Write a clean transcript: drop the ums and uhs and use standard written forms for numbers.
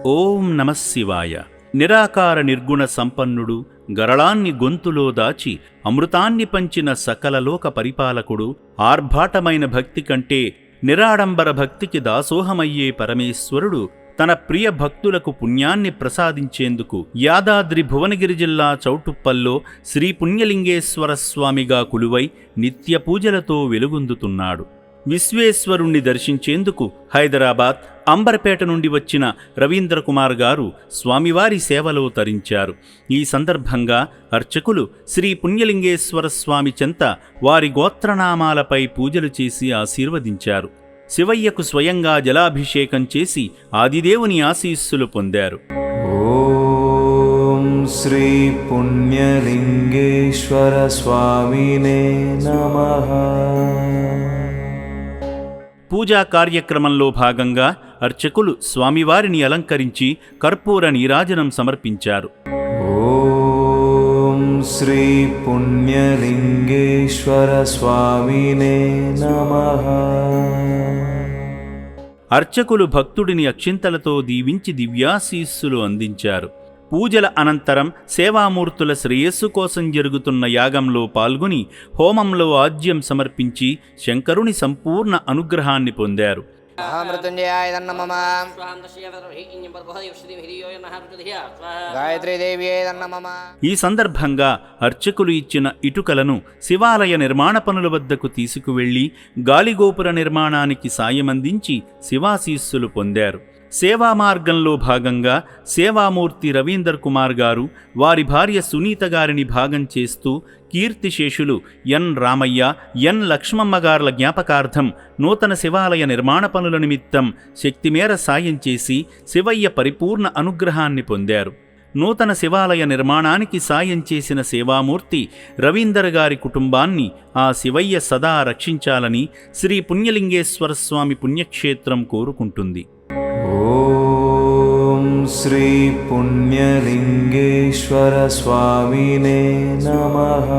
ఓం నమఃశివాయ. నిరాకార నిర్గుణ సంపన్నుడు, గరళాన్ని గొంతులో దాచి అమృతాన్ని పంచిన సకలలోక పరిపాలకుడు, ఆర్భాటమైన భక్తి కంటే నిరాడంబర భక్తికి దాసోహమయ్యే పరమేశ్వరుడు తన ప్రియ భక్తులకు పుణ్యాన్ని ప్రసాదించేందుకు యాదాద్రి భువనగిరి జిల్లా చౌటుప్పల్లో శ్రీ పుణ్యలింగేశ్వర స్వామిగా కొలువై నిత్య పూజలతో వెలుగొందుతున్నాడు. విశ్వేశ్వరుణ్ణి దర్శించేందుకు హైదరాబాద్, అంబర్పేట నుండి వచ్చిన రవీంద్రకుమార్ గారు స్వామివారి సేవలో తరించారు. ఈ సందర్భంగా అర్చకులు శ్రీ పుణ్యలింగేశ్వర స్వామి చెంత వారి గోత్రనామాలపై పూజలు చేసి ఆశీర్వదించారు. శివయ్యకు స్వయంగా జలాభిషేకం చేసి ఆదిదేవుని ఆశీస్సులు పొందారు. ఓం శ్రీ పుణ్యలింగేశ్వర స్వామినే నమః. పూజా కార్యక్రమంలో భాగంగా అర్చకులు స్వామివారిని అలంకరించి కర్పూర నీరాజనం సమర్పించారు. ఓం శ్రీ పుణ్యలింగేశ్వర స్వామినే నమః. అర్చకులు భక్తుడిని అక్షింతలతో దీవించి దివ్యాశీస్సులు అందించారు. పూజల అనంతరం సేవామూర్తుల శ్రేయస్సు కోసం జరుగుతున్న యాగంలో పాల్గొని హోమంలో ఆజ్యం సమర్పించి శంకరుని సంపూర్ణ అనుగ్రహాన్ని పొందారు. ఈ సందర్భంగా అర్చకులు ఇచ్చిన ఇటుకలను శివాలయ నిర్మాణ పనుల వద్దకు తీసుకువెళ్లి గాలిగోపుర నిర్మాణానికి సాయమందించి శివాశీస్సులు పొందారు. సేవా మార్గంలో భాగంగా సేవామూర్తి రవీందర్ కుమార్ గారు వారి భార్య సునీత గారిని భాగం చేస్తూ కీర్తిశేషులు ఎన్ రామయ్య, ఎన్ లక్ష్మమ్మ గార్ల జ్ఞాపకార్థం నూతన శివాలయ నిర్మాణ పనుల నిమిత్తం శక్తిమేర సాయం చేసి శివయ్య పరిపూర్ణ అనుగ్రహాన్ని పొందారు. నూతన శివాలయ నిర్మాణానికి సాయం చేసిన సేవామూర్తి రవీందర్ గారి కుటుంబాన్ని ఆ శివయ్య సదా రక్షించాలని శ్రీ పుణ్యలింగేశ్వర స్వామి పుణ్యక్షేత్రం కోరుకుంటుంది. ఓం శ్రీ పుణ్యలింగేశ్వర స్వామినే నమః.